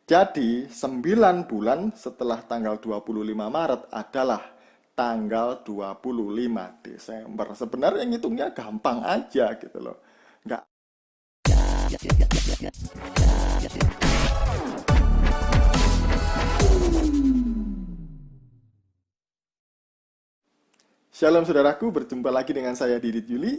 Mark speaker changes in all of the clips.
Speaker 1: Jadi 9 bulan setelah tanggal 25 Maret adalah tanggal 25 Desember. Sebenarnya ngitungnya gampang aja gitu loh. Nggak. Shalom saudaraku, berjumpa lagi dengan saya Didit Yuli.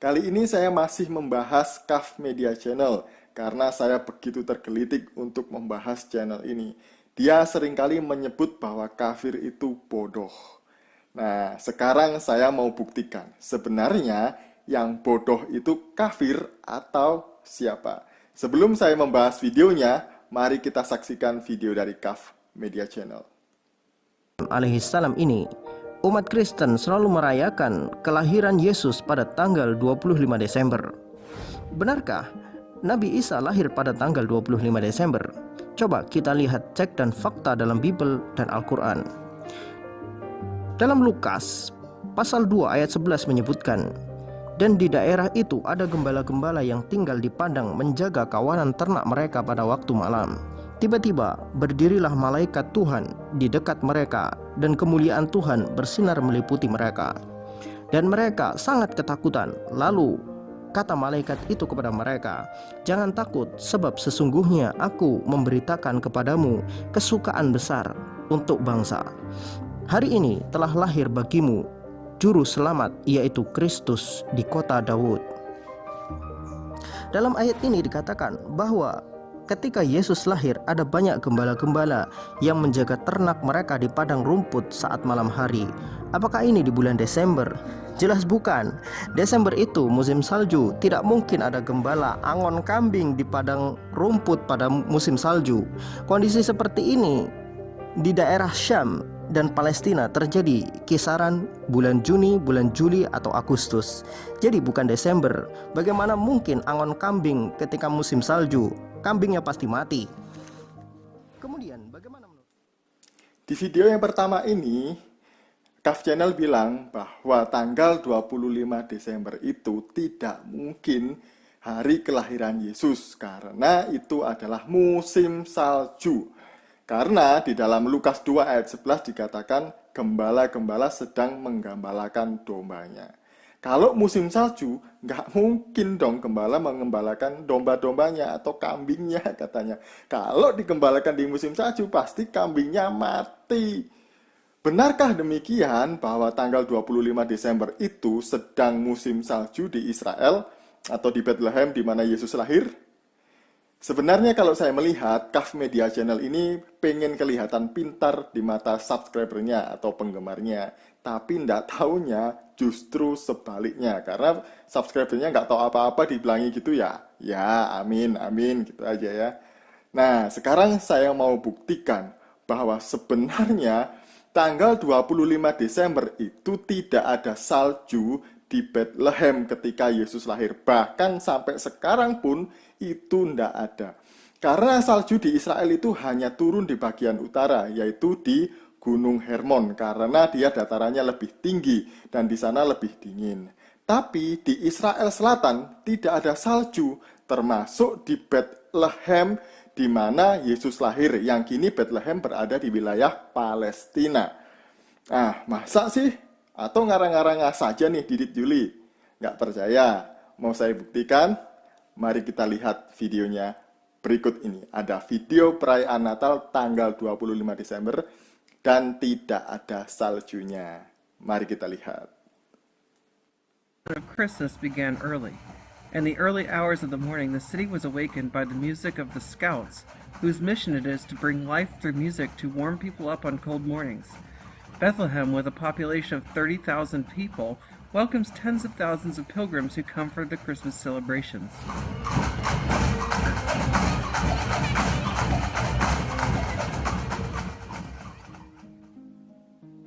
Speaker 1: Kali ini saya masih membahas KAF Media Channel karena saya begitu tergelitik untuk membahas channel ini. Dia seringkali menyebut bahwa kafir itu bodoh. Nah, sekarang saya mau buktikan sebenarnya yang bodoh itu kafir atau siapa. Sebelum saya membahas videonya, mari kita saksikan video dari KAF Media Channel.
Speaker 2: Alaihissalam ini, umat Kristen selalu merayakan kelahiran Yesus pada tanggal 25 Desember. Benarkah Nabi Isa lahir pada tanggal 25 Desember? Coba kita lihat cek dan fakta dalam Bible dan Al-Quran. Dalam Lukas pasal 2 ayat 11 menyebutkan, dan di daerah itu ada gembala-gembala yang tinggal di padang menjaga kawanan ternak mereka pada waktu malam. Tiba-tiba berdirilah malaikat Tuhan di dekat mereka, dan kemuliaan Tuhan bersinar meliputi mereka. Dan mereka sangat ketakutan. Lalu kata malaikat itu kepada mereka, "Jangan takut, sebab sesungguhnya aku memberitakan kepadamu kesukaan besar untuk bangsa. Hari ini telah lahir bagimu Juru Selamat, yaitu Kristus di kota Daud." Dalam ayat ini dikatakan bahwa ketika Yesus lahir, ada banyak gembala-gembala yang menjaga ternak mereka di padang rumput saat malam hari. Apakah ini di bulan Desember? Jelas bukan. Desember itu musim salju. Tidak mungkin ada gembala angon kambing di padang rumput pada musim salju. Kondisi seperti ini di daerah Syam dan Palestina terjadi kisaran bulan Juni, bulan Juli, atau Agustus. Jadi bukan Desember. Bagaimana mungkin angon kambing ketika musim salju? Kambingnya pasti mati. Kemudian bagaimana menurut?
Speaker 1: Di video yang pertama ini, KAF Channel bilang bahwa tanggal 25 Desember itu tidak mungkin hari kelahiran Yesus karena itu adalah musim salju. Karena di dalam Lukas 2 ayat 11 dikatakan gembala-gembala sedang menggembalakan dombanya. Kalau musim salju, nggak mungkin dong gembala mengembalakan domba-dombanya atau kambingnya katanya. Kalau digembalakan di musim salju, pasti kambingnya mati. Benarkah demikian bahwa tanggal 25 Desember itu sedang musim salju di Israel atau di Bethlehem di mana Yesus lahir? Sebenarnya kalau saya melihat KAF Media Channel ini pengen kelihatan pintar di mata subscribernya atau penggemarnya. Tapi nggak taunya justru sebaliknya. Karena subscribernya nggak tahu apa-apa dibilangi gitu ya. Ya, amin, amin gitu aja ya. Nah, sekarang saya mau buktikan bahwa sebenarnya tanggal 25 Desember itu tidak ada salju di Bethlehem ketika Yesus lahir. Bahkan sampai sekarang pun itu tidak ada. Karena salju di Israel itu hanya turun di bagian utara, yaitu di Gunung Hermon, karena dia datarannya lebih tinggi dan di sana lebih dingin. Tapi di Israel Selatan tidak ada salju, termasuk di Bethlehem di mana Yesus lahir, yang kini Bethlehem berada di wilayah Palestina. Nah, masa sih? Atau ngarang-ngarang saja nih Didit Yuli? Nggak percaya? Mau saya buktikan? Mari kita lihat videonya berikut ini. Ada video perayaan Natal tanggal 25 Desember dan tidak ada saljunya. Mari kita lihat.
Speaker 3: Of Christmas began early. In the early hours of the morning, the city was awakened by the music of the Scouts, whose mission it is to bring life through music to warm people up on cold mornings. Bethlehem, with a population of 30,000 people, welcomes tens of thousands of pilgrims who come for the Christmas celebrations.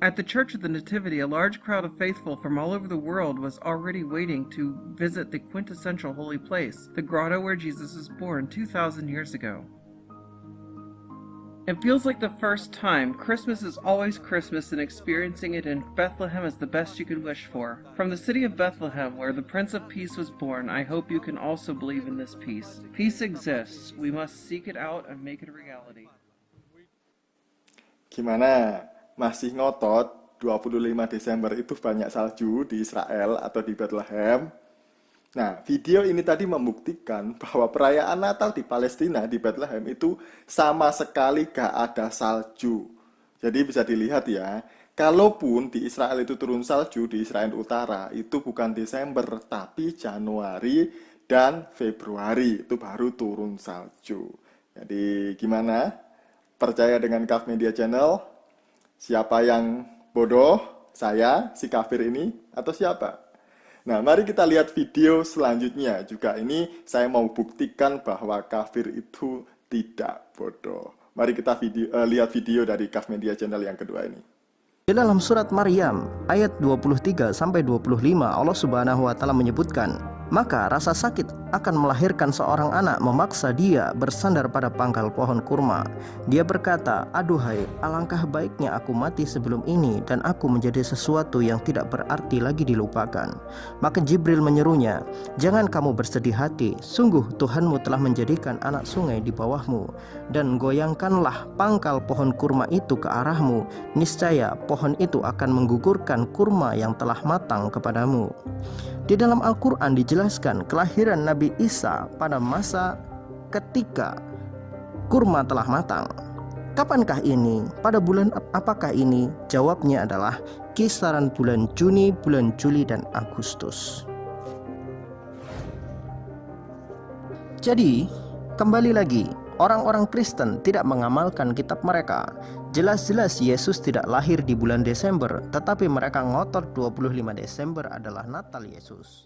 Speaker 3: At the Church of the Nativity, a large crowd of faithful from all over the world was already waiting to visit the quintessential holy place, the grotto where Jesus was born 2,000 years ago. It feels like the first time. Christmas is always Christmas, and experiencing it in Bethlehem is the best you could wish for. From the city of Bethlehem, where the Prince of Peace was born, I hope you can also believe in this peace. Peace exists. We must seek it out and make it a reality.
Speaker 1: Gimana? Masih ngotot 25 Desember itu banyak salju di Israel atau di Bethlehem? Nah, video ini tadi membuktikan bahwa perayaan Natal di Palestina, di Bethlehem itu sama sekali gak ada salju. Jadi bisa dilihat ya, kalaupun di Israel itu turun salju, di Israel Utara, itu bukan Desember, tapi Januari dan Februari, itu baru turun salju. Jadi gimana? Percaya dengan Kaf Media Channel? Siapa yang bodoh? Saya, si kafir ini, atau siapa? Nah, mari kita lihat video selanjutnya. Juga ini saya mau buktikan bahwa kafir itu tidak bodoh. Mari kita lihat video dari Kaf Media Channel yang kedua ini.
Speaker 2: Di dalam surat Maryam ayat 23 sampai 25 Allah Subhanahu wa taala menyebutkan, maka rasa sakit akan melahirkan seorang anak memaksa dia bersandar pada pangkal pohon kurma. Dia berkata, aduhai, alangkah baiknya aku mati sebelum ini dan aku menjadi sesuatu yang tidak berarti lagi dilupakan. Maka Jibril menyerunya, jangan kamu bersedih hati, sungguh Tuhanmu telah menjadikan anak sungai di bawahmu, dan goyangkanlah pangkal pohon kurma itu ke arahmu, niscaya pohon itu akan menggugurkan kurma yang telah matang kepadamu. Di dalam Al-Quran dijelaskan kelahiran Nabi Isa pada masa ketika kurma telah matang. Kapankah ini? Pada bulan apakah ini? Jawabnya adalah kisaran bulan Juni, bulan Juli, dan Agustus. Jadi, kembali lagi, orang-orang Kristen tidak mengamalkan kitab mereka. Jelas-jelas Yesus tidak lahir di bulan Desember, tetapi mereka ngotot 25 Desember adalah Natal Yesus.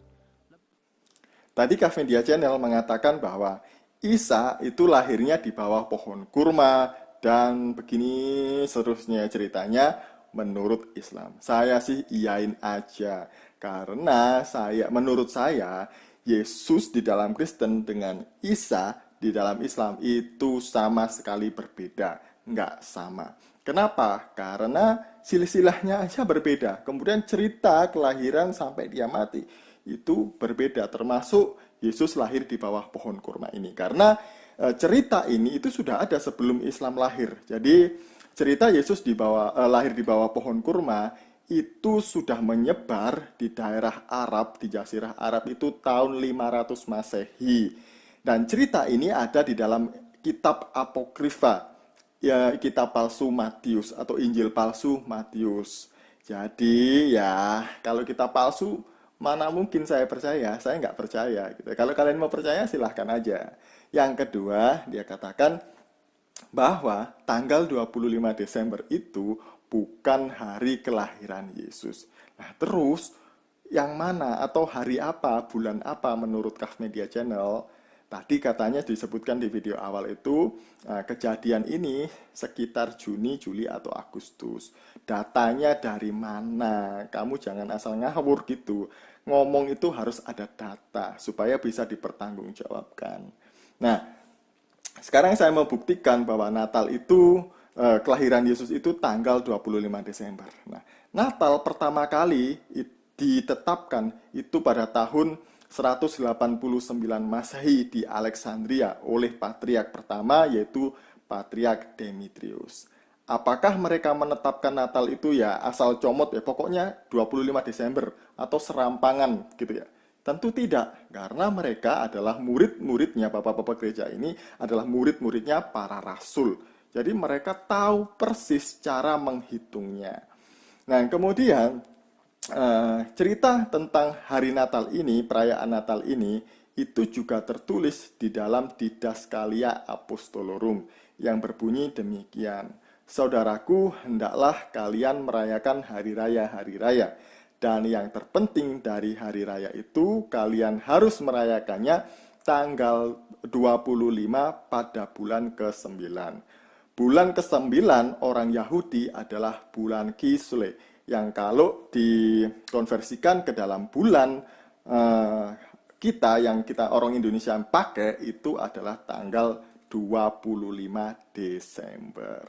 Speaker 1: Tadi Kaf Media Channel mengatakan bahwa Isa itu lahirnya di bawah pohon kurma dan begini seterusnya ceritanya menurut Islam. Saya sih iyain aja karena menurut saya Yesus di dalam Kristen dengan Isa di dalam Islam itu sama sekali berbeda. Nggak sama. Kenapa? Karena silsilahnya aja berbeda. Kemudian cerita kelahiran sampai dia mati itu berbeda. Termasuk Yesus lahir di bawah pohon kurma ini. Karena cerita ini itu sudah ada sebelum Islam lahir. Jadi cerita Yesus lahir di bawah pohon kurma itu sudah menyebar di daerah Arab, di Jazirah Arab itu tahun 500 Masehi. Dan cerita ini ada di dalam kitab Apokrifa. Ya, kitab palsu Matius atau Injil palsu Matius. Jadi ya kalau kitab palsu mana mungkin saya percaya? Saya nggak percaya gitu. Kalau kalian mau percaya silahkan aja. Yang kedua dia katakan bahwa tanggal 25 Desember itu bukan hari kelahiran Yesus. Nah terus yang mana atau hari apa, bulan apa menurut Kaf Media Channel? Tadi katanya disebutkan di video awal itu kejadian ini sekitar Juni, Juli, atau Agustus. Datanya dari mana? Kamu jangan asal ngawur gitu. Ngomong itu harus ada data supaya bisa dipertanggungjawabkan. Nah, sekarang saya mau buktikan bahwa Natal itu, kelahiran Yesus itu tanggal 25 Desember. Nah, Natal pertama kali ditetapkan itu pada tahun 189 Masehi di Alexandria oleh patriark pertama yaitu Patriark Demetrius. Apakah mereka menetapkan Natal itu ya asal comot ya pokoknya 25 Desember atau serampangan gitu ya? Tentu tidak, karena mereka adalah murid-muridnya Bapak-bapak gereja ini adalah murid-muridnya para rasul. Jadi mereka tahu persis cara menghitungnya. Nah, kemudian cerita tentang hari Natal ini, perayaan Natal ini, itu juga tertulis di dalam Didaskalia Apostolorum yang berbunyi demikian. Saudaraku, hendaklah kalian merayakan hari raya, dan yang terpenting dari hari raya itu, kalian harus merayakannya tanggal 25 pada bulan ke-9. Bulan ke-9 orang Yahudi adalah bulan Kislev, yang kalau dikonversikan ke dalam bulan kita yang kita orang Indonesia pakai itu adalah tanggal 25 Desember.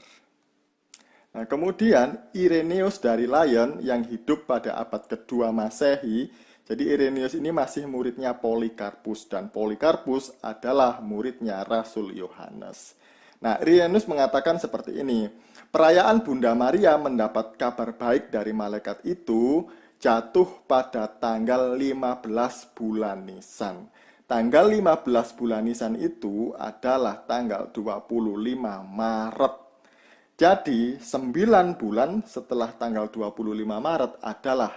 Speaker 1: Nah, kemudian Irenaeus dari Lyon yang hidup pada abad kedua Masehi. Jadi Irenaeus ini masih muridnya Polikarpus, dan Polikarpus adalah muridnya Rasul Yohanes. Nah, Irenaeus mengatakan seperti ini: perayaan Bunda Maria mendapat kabar baik dari malaikat itu jatuh pada tanggal 15 bulan Nisan. Tanggal 15 bulan Nisan itu adalah tanggal 25 Maret. Jadi 9 bulan setelah tanggal 25 Maret adalah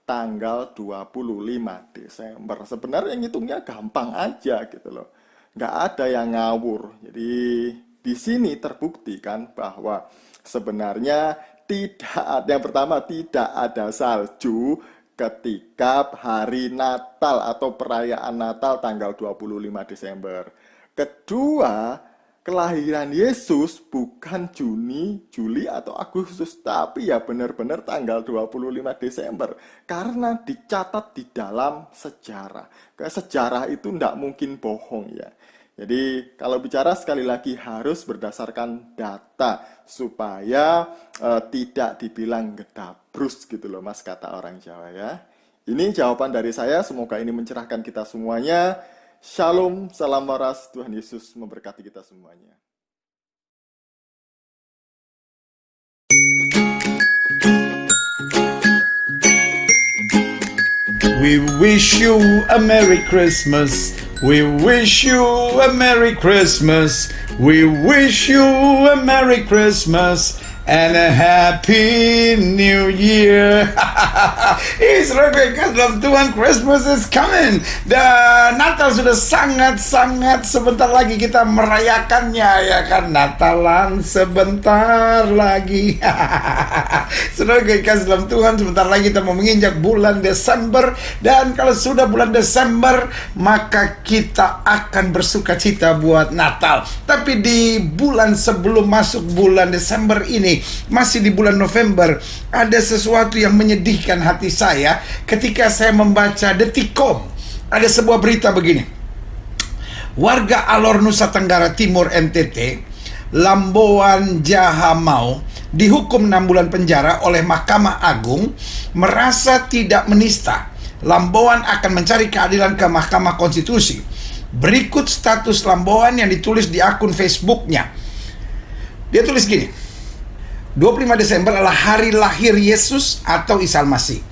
Speaker 1: tanggal 25 Desember. Sebenarnya ngitungnya gampang aja gitu loh. Nggak ada yang ngawur. Jadi di sini terbuktikan bahwa sebenarnya yang pertama tidak ada salju ketika hari Natal atau perayaan Natal tanggal 25 Desember. Kedua, kelahiran Yesus bukan Juni, Juli, atau Agustus, tapi ya benar-benar tanggal 25 Desember. Karena dicatat di dalam sejarah. Sejarah itu tidak mungkin bohong ya. Jadi kalau bicara sekali lagi harus berdasarkan data supaya tidak dibilang gedabrus gitu loh mas, kata orang Jawa ya. Ini jawaban dari saya, semoga ini mencerahkan kita semuanya. Shalom, salam waras, Tuhan Yesus memberkati kita semuanya.
Speaker 4: We wish you a Merry Christmas. We wish you a Merry Christmas. We wish you a Merry Christmas and a Happy New Year. Saudara dalam Tuhan, Christmas is coming. Dan Natal sudah sangat-sangat sebentar lagi kita merayakannya ya kan. Natalan sebentar lagi. Saudara kasih dalam Tuhan, sebentar lagi kita mau menginjak bulan Desember. Dan kalau sudah bulan Desember, maka kita akan bersuka cita buat Natal. Tapi di bulan sebelum masuk bulan Desember ini, masih di bulan November, ada sesuatu yang menyedihkan hati saya ketika saya membaca Detikcom. Ada sebuah berita begini: warga Alor, Nusa Tenggara Timur NTT, Lamboan Jahamau, dihukum 6 bulan penjara oleh Mahkamah Agung merasa tidak menista. Lamboan akan mencari keadilan ke Mahkamah Konstitusi. Berikut status Lamboan yang ditulis di akun Facebooknya. Dia tulis gini: 25 Desember adalah hari lahir Yesus atau Isa Al-Masih.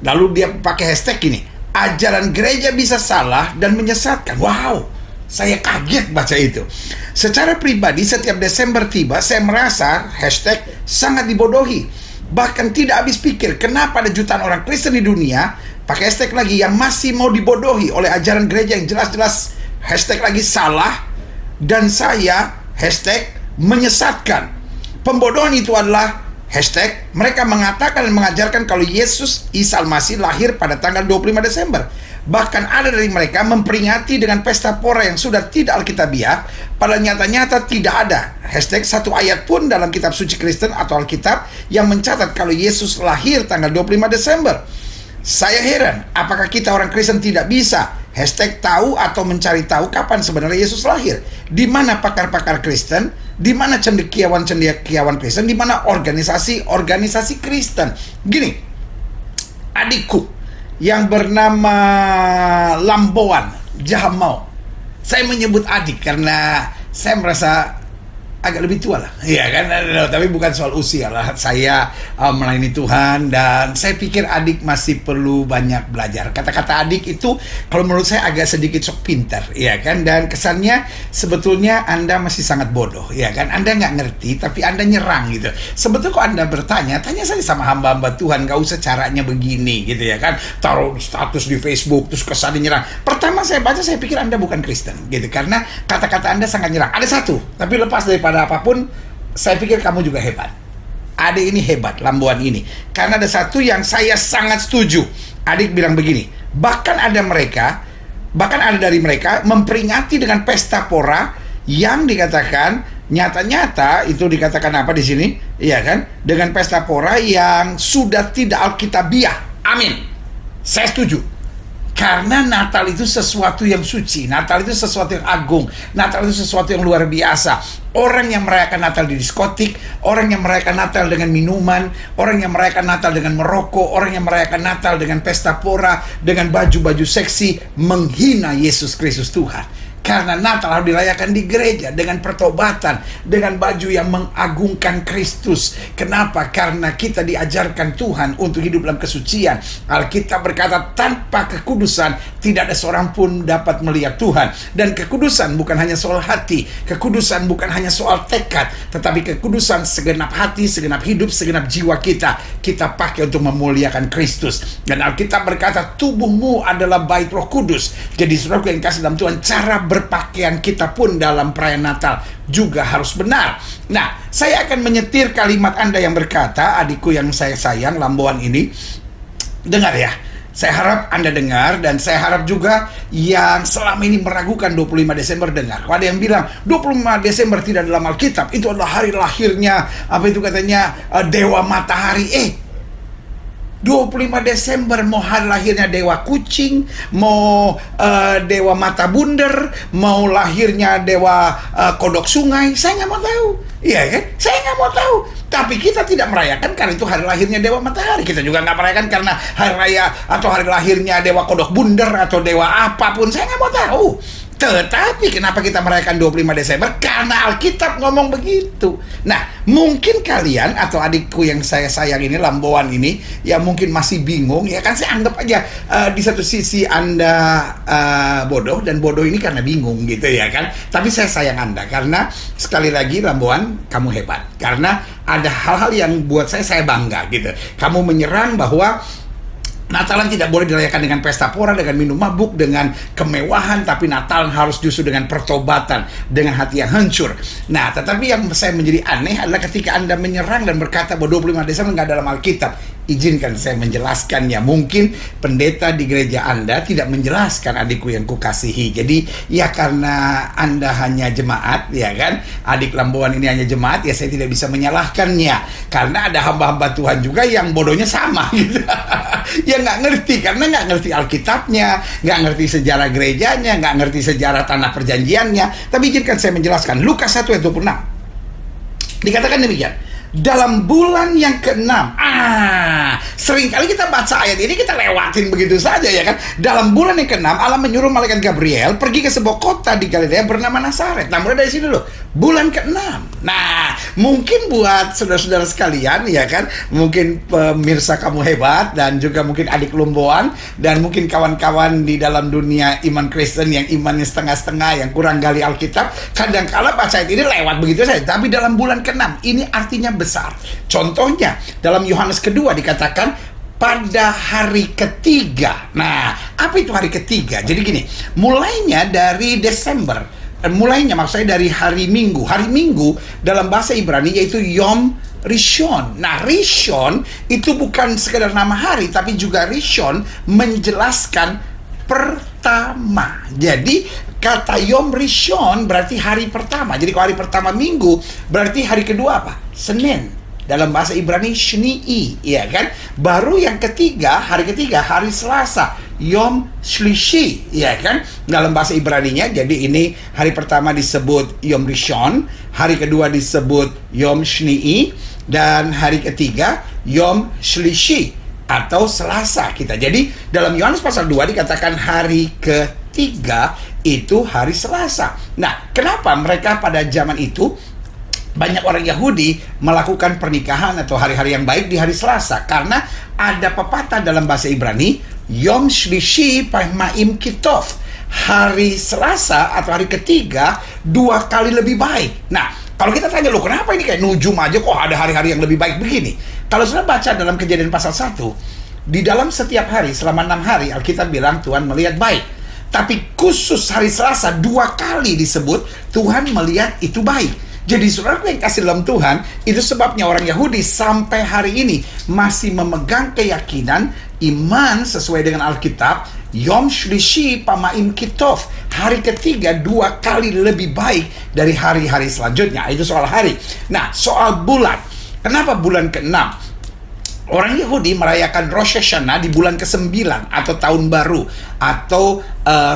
Speaker 4: Lalu dia pakai hashtag ini: ajaran gereja bisa salah dan menyesatkan. Wow, saya kaget baca itu. Secara pribadi setiap Desember tiba, saya merasa hashtag sangat dibodohi. Bahkan tidak habis pikir kenapa ada jutaan orang Kristen di dunia, pakai hashtag lagi, yang masih mau dibodohi oleh ajaran gereja yang jelas-jelas hashtag lagi salah, dan saya hashtag menyesatkan. Pembodohan itu adalah hashtag mereka mengatakan dan mengajarkan kalau Yesus Isa Al-Masih lahir pada tanggal 25 Desember. Bahkan ada dari mereka memperingati dengan pesta pora yang sudah tidak alkitabiah, padahal nyata-nyata tidak ada hashtag satu ayat pun dalam kitab suci Kristen atau Alkitab yang mencatat kalau Yesus lahir tanggal 25 Desember. Saya heran, apakah kita orang Kristen tidak bisa hashtag tahu atau mencari tahu kapan sebenarnya Yesus lahir? Di mana pakar-pakar Kristen? Di mana cendekiawan Kristen? Di mana organisasi Kristen? Gini, adikku yang bernama Lamboan Jahamau, saya menyebut adik karena saya merasa agak lebih tua lah, ya kan? Tapi bukan soal usia lah. Saya melayani Tuhan dan saya pikir adik masih perlu banyak belajar. Kata-kata adik itu kalau menurut saya agak sedikit sok pintar, ya kan? Dan kesannya sebetulnya Anda masih sangat bodoh, ya kan? Anda nggak ngerti, tapi Anda nyerang gitu. Sebetulnya kalau Anda bertanya, tanya saja sama hamba-hamba Tuhan, nggak usah caranya begini, gitu ya kan? Taruh status di Facebook terus kesannya nyerang. Pertama saya baca, saya pikir Anda bukan Kristen, gitu, karena kata-kata Anda sangat nyerang. Ada satu, tapi lepas daripada apapun, saya pikir kamu juga hebat. Adik ini hebat, Lamboan ini. Karena ada satu yang saya sangat setuju. Adik bilang begini, bahkan ada dari mereka memperingati dengan pesta pora yang dikatakan nyata-nyata itu dikatakan apa di sini? Iya kan? Dengan pesta pora yang sudah tidak alkitabiah. Amin. Saya setuju. Karena Natal itu sesuatu yang suci, Natal itu sesuatu yang agung, Natal itu sesuatu yang luar biasa. Orang yang merayakan Natal di diskotik, orang yang merayakan Natal dengan minuman, orang yang merayakan Natal dengan merokok, orang yang merayakan Natal dengan pesta pora, dengan baju-baju seksi, menghina Yesus Kristus Tuhan. Karena Natal harus dirayakan di gereja dengan pertobatan, dengan baju yang mengagungkan Kristus. Kenapa? Karena kita diajarkan Tuhan untuk hidup dalam kesucian. Alkitab berkata, tanpa kekudusan tidak ada seorang pun dapat melihat Tuhan. Dan kekudusan bukan hanya soal hati, kekudusan bukan hanya soal tekad, tetapi kekudusan segenap hati, segenap hidup, segenap jiwa kita pakai untuk memuliakan Kristus. Dan Alkitab berkata, tubuhmu adalah bait Roh Kudus. Jadi saudaraku yang kasih dalam Tuhan, cara berpakaian kita pun dalam perayaan Natal juga harus benar. Nah, saya akan menyetir kalimat Anda yang berkata, adikku yang saya sayang, Lamboan ini, dengar ya. Saya harap Anda dengar, dan saya harap juga yang selama ini meragukan 25 Desember dengar. Kalau ada yang bilang 25 Desember tidak dalam Alkitab, itu adalah hari lahirnya, apa itu katanya, Dewa Matahari. 25 Desember mau hari lahirnya Dewa Kucing, mau Dewa Mata Bunder, mau lahirnya Dewa Kodok Sungai, saya nggak mau tahu. Iya kan? Saya nggak mau tahu. Tapi kita tidak merayakan karena itu hari lahirnya Dewa Matahari. Kita juga nggak merayakan karena hari raya atau hari lahirnya Dewa Kodok Bunder atau Dewa apapun. Saya nggak mau tahu. Tetapi kenapa kita merayakan 25 Desember? Karena Alkitab ngomong begitu. Nah, mungkin kalian atau adikku yang saya sayang ini, Lamboan ini, ya mungkin masih bingung, ya kan saya anggap aja di satu sisi Anda bodoh, dan bodoh ini karena bingung gitu ya kan. Tapi saya sayang Anda karena sekali lagi Lamboan, kamu hebat. Karena ada hal-hal yang buat saya bangga gitu. Kamu menyerang bahwa Natalan tidak boleh dirayakan dengan pesta pora, dengan minum mabuk, dengan kemewahan, tapi Natal harus justru dengan pertobatan, dengan hati yang hancur. Nah, tetapi yang saya menjadi aneh adalah ketika Anda menyerang dan berkata bahwa 25 Desember nggak dalam Alkitab. Izinkan saya menjelaskannya. Mungkin pendeta di gereja Anda tidak menjelaskan, adikku yang kukasihi. Jadi ya karena Anda hanya jemaat, ya kan, adik Lamboan ini hanya jemaat, ya saya tidak bisa menyalahkannya. Karena ada hamba-hamba Tuhan juga yang bodohnya sama gitu. Ya nggak ngerti, karena nggak ngerti Alkitabnya, nggak ngerti sejarah gerejanya, nggak ngerti sejarah tanah perjanjiannya. Tapi izinkan saya menjelaskan. Lukas 1 ayat 26 dikatakan demikian, dalam bulan yang ke-6. Seringkali kita baca ayat ini, kita lewatin begitu saja ya kan. Dalam bulan yang ke-6, Allah menyuruh malaikat Gabriel pergi ke sebuah kota di Galilea bernama Nazaret. Nah, mulai dari sini dulu, bulan ke-6. Nah, mungkin buat saudara-saudara sekalian ya kan, mungkin pemirsa kamu hebat, dan juga mungkin adik Lumboan, dan mungkin kawan-kawan di dalam dunia iman Kristen yang imannya setengah-setengah, yang kurang gali Alkitab, kadang-kala baca ayat ini lewat begitu saja. Tapi dalam bulan ke-6, ini artinya besar. Contohnya, dalam Yohanes kedua dikatakan pada hari ketiga. Nah, apa itu hari ketiga? Jadi gini, mulainya dari Desember. Mulainya maksudnya dari hari Minggu. Hari Minggu dalam bahasa Ibrani yaitu Yom Rishon. Nah, Rishon itu bukan sekedar nama hari, tapi juga Rishon menjelaskan pertama. Jadi kata Yom Rishon berarti hari pertama. Jadi kalau hari pertama Minggu, berarti hari kedua apa? Senin. Dalam bahasa Ibrani Shni'i, ya kan? Baru yang ketiga, hari Selasa, Yom Shlishi, ya kan? Dalam bahasa Ibraninya, jadi ini hari pertama disebut Yom Rishon, hari kedua disebut Yom Shni'i, dan hari ketiga Yom Shlishi atau Selasa kita. Jadi dalam Yohanes pasal 2 dikatakan hari ketiga itu hari Selasa. Nah, kenapa mereka pada zaman itu banyak orang Yahudi melakukan pernikahan atau hari-hari yang baik di hari Selasa? Karena ada pepatah dalam bahasa Ibrani, Yom Shlishi Pahmaim Kitov, hari Selasa atau hari ketiga 2 kali lebih baik. Nah, kalau kita tanya, loh kenapa ini kayak nujum aja kok ada hari-hari yang lebih baik begini? Kalau sudah baca dalam Kejadian pasal 1, di dalam setiap hari selama 6 hari Alkitab bilang Tuhan melihat baik. Tapi khusus hari Selasa 2 kali disebut Tuhan melihat itu baik. Jadi saudara yang kasih dalam Tuhan, itu sebabnya orang Yahudi sampai hari ini masih memegang keyakinan iman sesuai dengan Alkitab, Yom Shlishi Pamaim Kitov, hari ketiga 2 kali lebih baik dari hari-hari selanjutnya. Itu soal hari. Nah, soal bulan. Kenapa bulan ke-6? Orang Yahudi merayakan Rosh Hashanah di bulan ke-9 atau tahun baru atau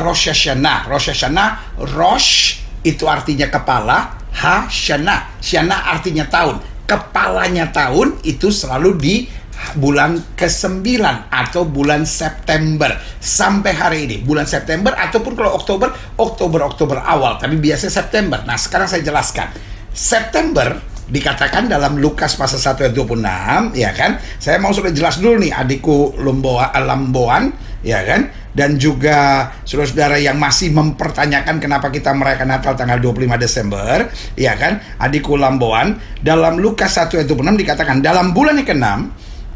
Speaker 4: Rosh Hashanah. Rosh Hashanah, Rosh itu artinya kepala, Hashanah, Shana artinya tahun. Kepalanya tahun itu selalu di bulan ke-9 atau bulan September sampai hari ini. Bulan September ataupun kalau Oktober awal, tapi biasanya September. Nah, sekarang saya jelaskan. September dikatakan dalam Lukas pasal 1 ayat 26, ya kan? Saya mau sudah jelas dulu nih adikku Lamboan, ya kan? Dan juga saudara-saudara yang masih mempertanyakan kenapa kita merayakan Natal tanggal 25 Desember, ya kan? Adikku Lamboan, dalam Lukas 1 ayat 26 dikatakan, dalam bulan yang ke-6,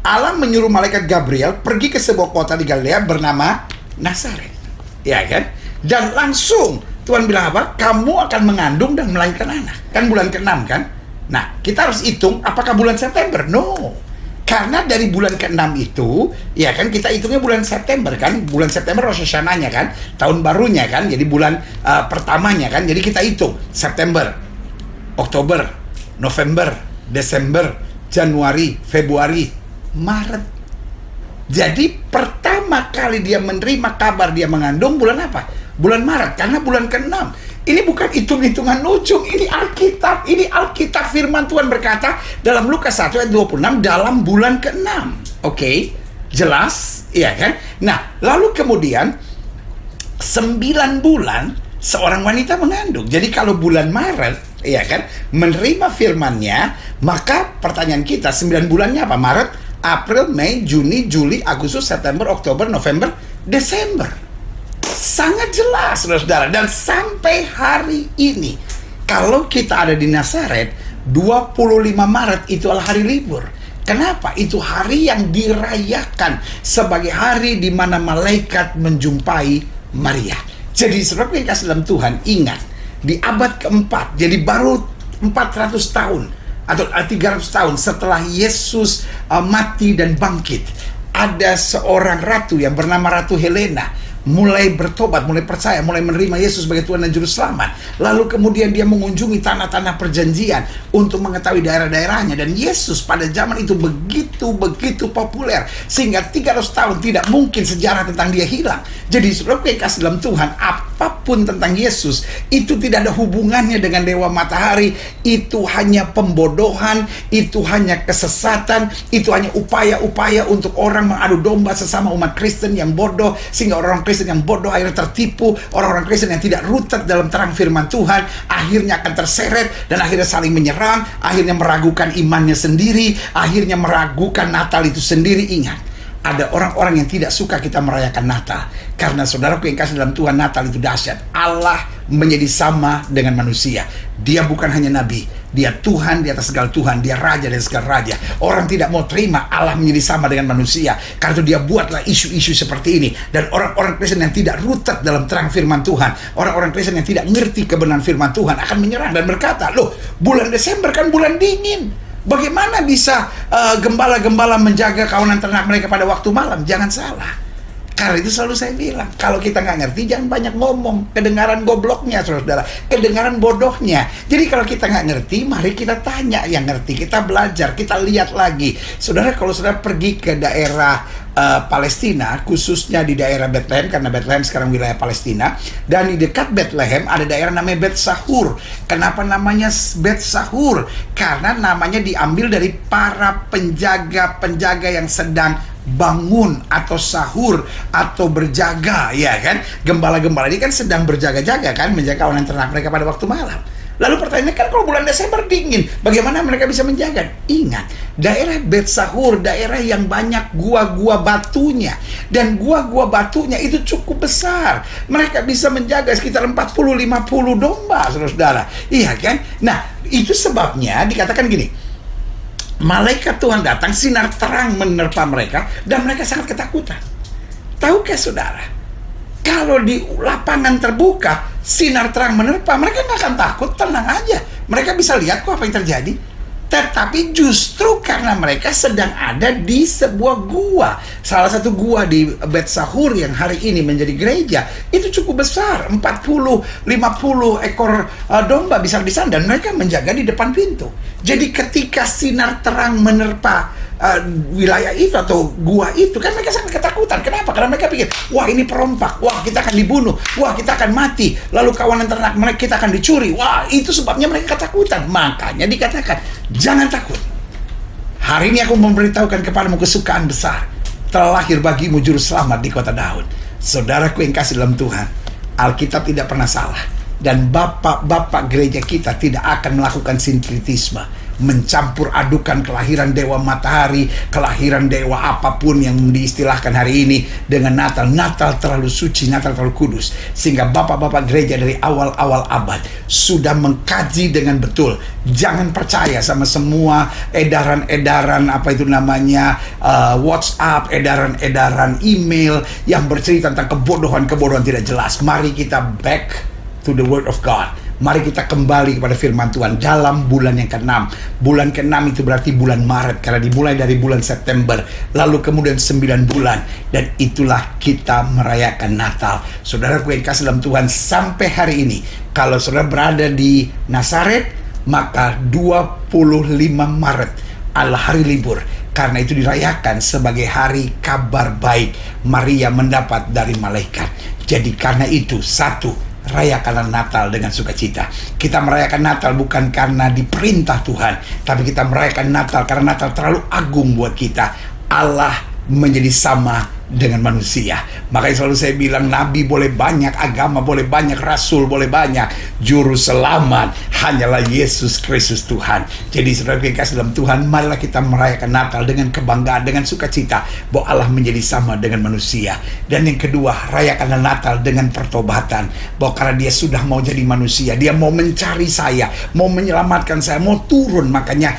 Speaker 4: Allah menyuruh malaikat Gabriel pergi ke sebuah kota di Galilea bernama Nazaret, ya kan? Dan langsung Tuhan bilang apa? Kamu akan mengandung dan melahirkan anak. Kan bulan ke-6 kan? Nah, kita harus hitung apakah bulan September? No. Karena dari bulan ke-6 itu, ya kan kita hitungnya bulan September kan? Bulan September Rosh Hashanah-nya kan? Tahun barunya kan? Jadi bulan pertamanya kan? Jadi kita hitung September, Oktober, November, Desember, Januari, Februari, Maret. Jadi pertama kali dia menerima kabar dia mengandung bulan apa? Bulan Maret, karena bulan ke-6. Ini bukan hitung-hitungan ujung, ini Alkitab firman Tuhan berkata dalam Lukas 1 ayat 26 dalam bulan ke-6. Oke, jelas, iya kan? Nah, lalu kemudian 9 bulan seorang wanita mengandung. Jadi kalau bulan Maret, iya kan, menerima firman-Nya, maka pertanyaan kita 9 bulannya apa? Maret, April, Mei, Juni, Juli, Agustus, September, Oktober, November, Desember. Sangat jelas, saudara-saudara. Dan sampai hari ini, kalau kita ada di Nazaret, 25 Maret itu adalah hari libur. Kenapa? Itu hari yang dirayakan sebagai hari di mana malaikat menjumpai Maria. Jadi, saudara yang kasih dalam Tuhan, ingat, di abad keempat, jadi baru 400 tahun atau 300 tahun setelah Yesus mati dan bangkit, ada seorang ratu yang bernama Ratu Helena mulai bertobat, mulai percaya, mulai menerima Yesus sebagai Tuhan dan Juru Selamat. Lalu kemudian dia mengunjungi tanah-tanah perjanjian untuk mengetahui daerah-daerahnya. Dan Yesus pada zaman itu begitu populer sehingga 300 tahun tidak mungkin sejarah tentang dia hilang. Jadi saudara yang kasih dalam Tuhan, apapun tentang Yesus itu tidak ada hubungannya dengan dewa matahari. Itu hanya pembodohan, itu hanya kesesatan, itu hanya upaya-upaya untuk orang mengadu domba sesama umat Kristen yang bodoh, sehingga orang Kristen yang bodoh akhirnya tertipu. Orang-orang Kristen yang tidak rooted dalam terang firman Tuhan akhirnya akan terseret dan akhirnya saling menyerang, akhirnya meragukan imannya sendiri, akhirnya meragukan Natal itu sendiri. Ingat, ada orang-orang yang tidak suka kita merayakan Natal karena saudaraku yang kasih dalam Tuhan, Natal itu dahsyat. Allah menjadi sama dengan manusia. Dia bukan hanya nabi, dia Tuhan di atas segala Tuhan, dia Raja di atas segala Raja. Orang tidak mau terima Allah menjadi sama dengan manusia, karena itu dia buatlah isu-isu seperti ini. Dan orang-orang Kristen yang tidak rooted dalam terang firman Tuhan, orang-orang Kristen yang tidak ngerti kebenaran firman Tuhan akan menyerang dan berkata, loh, bulan Desember kan bulan dingin, bagaimana bisa gembala-gembala menjaga kawanan ternak mereka pada waktu malam? Jangan salah. Karena itu selalu saya bilang, kalau kita nggak ngerti jangan banyak ngomong. Kedengaran gobloknya, saudara-saudara, kedengaran bodohnya. Jadi kalau kita nggak ngerti, mari kita tanya yang ngerti, kita belajar, kita lihat lagi. Saudara, kalau saudara pergi ke daerah Palestina, khususnya di daerah Bethlehem, karena Bethlehem sekarang wilayah Palestina, dan di dekat Bethlehem ada daerah namanya Bet Sahur. Kenapa namanya Bet Sahur? Karena namanya diambil dari para penjaga-penjaga yang sedang bangun atau sahur atau berjaga, ya kan? Gembala-gembala ini kan sedang berjaga-jaga kan, menjaga kawanan ternak mereka pada waktu malam. Lalu pertanyaannya kan kalau bulan Desember dingin, bagaimana mereka bisa menjaga? Ingat, daerah Bet Sahur, daerah yang banyak gua-gua batunya. Dan gua-gua batunya itu cukup besar. Mereka bisa menjaga sekitar 40-50 domba, saudara-saudara. Iya kan? Nah, itu sebabnya dikatakan gini, malaikat Tuhan datang, sinar terang menerpa mereka, dan mereka sangat ketakutan. Tahukah saudara, kalau di lapangan terbuka, sinar terang menerpa, mereka nggak akan takut, tenang aja. Mereka bisa lihat kok apa yang terjadi. Tetapi justru karena mereka sedang ada di sebuah gua, salah satu gua di Bet Sahur yang hari ini menjadi gereja, itu cukup besar, 40-50 ekor domba bisa di sana, dan mereka menjaga di depan pintu. Jadi ketika sinar terang menerpa wilayah itu atau gua itu, kan mereka sangat ketakutan. Kenapa? Karena mereka pikir, wah ini perompak, wah kita akan dibunuh, wah kita akan mati, lalu kawanan ternak mereka kita akan dicuri. Wah, itu sebabnya mereka ketakutan. Makanya dikatakan, jangan takut. Hari ini aku memberitahukan kepadamu kesukaan besar. Telah lahir bagimu juru selamat di kota Daud. Saudaraku yang kasih dalam Tuhan, Alkitab tidak pernah salah. Dan bapak-bapak gereja kita tidak akan melakukan sinkretisme, mencampur adukan kelahiran dewa matahari, kelahiran dewa apapun yang diistilahkan hari ini dengan Natal. Natal terlalu suci, Natal terlalu kudus, sehingga bapak-bapak gereja dari awal-awal abad sudah mengkaji dengan betul. Jangan percaya sama semua edaran-edaran WhatsApp, edaran-edaran email yang bercerita tentang kebodohan-kebodohan tidak jelas. Mari kita back to the word of God. Mari kita kembali kepada firman Tuhan dalam bulan yang ke-6. Bulan ke-6 itu berarti bulan Maret, karena dimulai dari bulan September, lalu kemudian 9 bulan, dan itulah kita merayakan Natal. Saudaraku yang kasih dalam Tuhan, sampai hari ini kalau saudara berada di Nazaret, maka 25 Maret adalah hari libur, karena itu dirayakan sebagai hari kabar baik Maria mendapat dari malaikat. Jadi karena itu, satu, rayakanlah Natal dengan sukacita. Kita merayakan Natal bukan karena diperintah Tuhan, tapi kita merayakan Natal karena Natal terlalu agung buat kita. Allah menjadi sama dengan manusia. Makanya selalu saya bilang, nabi boleh banyak, agama boleh banyak, rasul boleh banyak, juru selamat hanyalah Yesus Kristus Tuhan. Jadi saudara yang kasih dalam Tuhan, marilah kita merayakan Natal dengan kebanggaan, dengan sukacita bahwa Allah menjadi sama dengan manusia. Dan yang kedua, rayakanlah Natal dengan pertobatan, bahwa karena dia sudah mau jadi manusia, dia mau mencari saya, mau menyelamatkan saya, mau turun. Makanya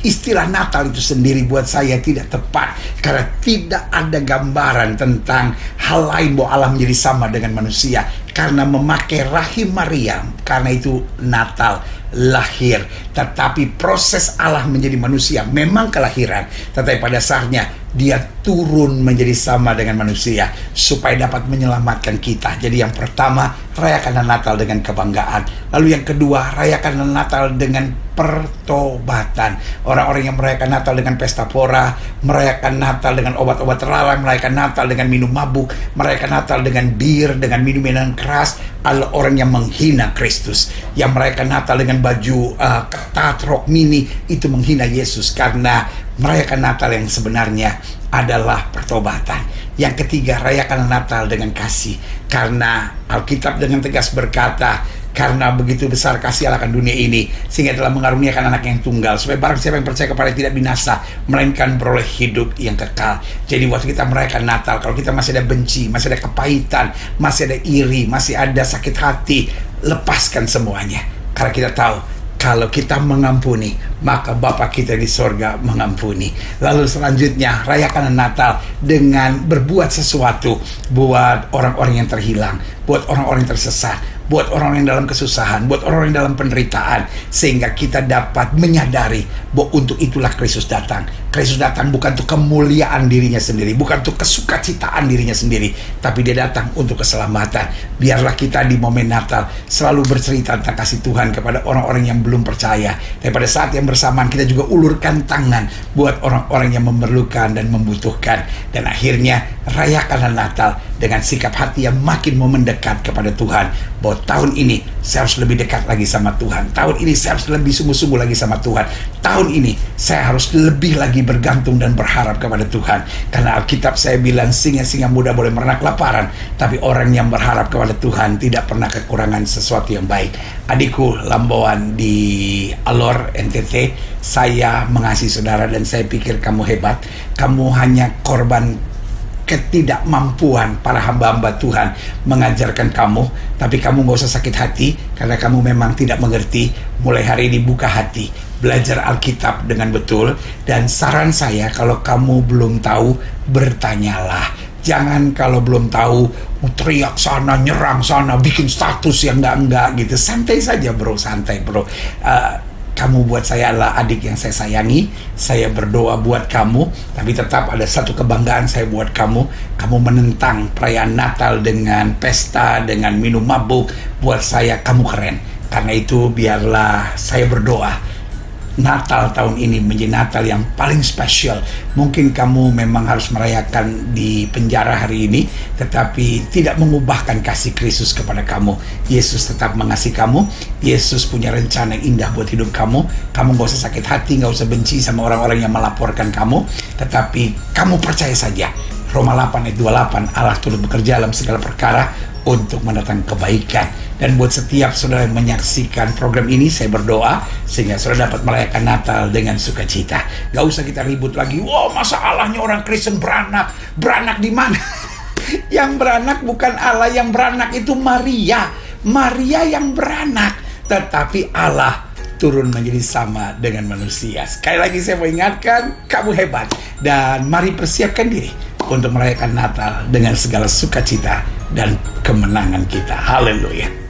Speaker 4: istilah Natal itu sendiri buat saya tidak tepat, karena tidak ada gambaran tentang hal lain bahwa Allah menjadi sama dengan manusia, karena memakai rahim Maria. Karena itu Natal lahir, tetapi proses Allah menjadi manusia memang kelahiran, tetapi pada dasarnya dia turun menjadi sama dengan manusia supaya dapat menyelamatkan kita. Jadi yang pertama, rayakanlah Natal dengan kebanggaan. Lalu yang kedua, rayakanlah Natal dengan pertobatan. Orang-orang yang merayakan Natal dengan pesta pora, merayakan Natal dengan obat-obat terlarang, merayakan Natal dengan minum mabuk, merayakan Natal dengan bir, dengan minum-minuman keras, adalah orang yang menghina Kristus. Yang merayakan Natal dengan baju ketat, rok mini, itu menghina Yesus, karena merayakan Natal yang sebenarnya adalah pertobatan. Yang ketiga, rayakan Natal dengan kasih, karena Alkitab dengan tegas berkata, karena begitu besar kasih Allah akan dunia ini, sehingga telah mengaruniakan anak yang tunggal, supaya barang siapa yang percaya kepada tidak binasa, melainkan beroleh hidup yang kekal. Jadi waktu kita merayakan Natal, kalau kita masih ada benci, masih ada kepahitan, masih ada iri, masih ada sakit hati, lepaskan semuanya, karena kita tahu kalau kita mengampuni, maka Bapa kita di sorga mengampuni. Lalu selanjutnya, rayakan Natal dengan berbuat sesuatu buat orang-orang yang terhilang, buat orang-orang yang tersesat, buat orang-orang yang dalam kesusahan, buat orang-orang yang dalam penderitaan, sehingga kita dapat menyadari bahwa untuk itulah Kristus datang. Kristus datang bukan untuk kemuliaan dirinya sendiri, bukan untuk kesukacitaan dirinya sendiri, tapi dia datang untuk keselamatan. Biarlah kita di momen Natal selalu bercerita tentang kasih Tuhan kepada orang-orang yang belum percaya. Dan pada saat yang bersamaan kita juga ulurkan tangan buat orang-orang yang memerlukan dan membutuhkan. Dan akhirnya rayakanlah Natal dengan sikap hati yang makin mau mendekat kepada Tuhan, bahwa tahun ini saya harus lebih dekat lagi sama Tuhan, tahun ini saya harus lebih sungguh-sungguh lagi sama Tuhan, tahun ini saya harus lebih lagi bergantung dan berharap kepada Tuhan. Karena Alkitab saya bilang, singa-singa muda boleh merenak kelaparan, tapi orang yang berharap kepada Tuhan tidak pernah kekurangan sesuatu yang baik. Adikku Lambauan di Alor NTT, saya mengasihi saudara dan saya pikir kamu hebat. Kamu hanya korban ketidakmampuan para hamba-hamba Tuhan mengajarkan kamu, tapi kamu gak usah sakit hati, karena kamu memang tidak mengerti. Mulai hari ini buka hati, belajar Alkitab dengan betul, dan saran saya, kalau kamu belum tahu, bertanyalah. Jangan kalau belum tahu teriak sana, nyerang sana, bikin status yang enggak gitu. Santai saja bro, santai bro. Kamu buat saya adalah adik yang saya sayangi. Saya berdoa buat kamu, tapi tetap ada satu kebanggaan saya buat kamu. Kamu menentang perayaan Natal dengan pesta, dengan minum mabuk. Buat saya kamu keren. Karena itu biarlah saya berdoa, Natal tahun ini menjadi Natal yang paling spesial. Mungkin kamu memang harus merayakan di penjara hari ini, tetapi tidak mengubahkan kasih Kristus kepada kamu. Yesus tetap mengasihi kamu. Yesus punya rencana yang indah buat hidup kamu. Kamu gak usah sakit hati, gak usah benci sama orang-orang yang melaporkan kamu, tetapi kamu percaya saja. Roma 8 ayat 28, Allah turut bekerja dalam segala perkara untuk mendatangkan kebaikan. Dan buat setiap saudara yang menyaksikan program ini, saya berdoa sehingga saudara dapat merayakan Natal dengan sukacita. Gak usah kita ribut lagi. Wow, masalahnya orang Kristen beranak. Beranak di mana? Yang beranak bukan Allah, yang beranak itu Maria. Maria yang beranak, tetapi Allah turun menjadi sama dengan manusia. Sekali lagi saya mau ingatkan, kamu hebat. Dan mari persiapkan diri untuk merayakan Natal dengan segala sukacita dan kemenangan kita. Haleluya.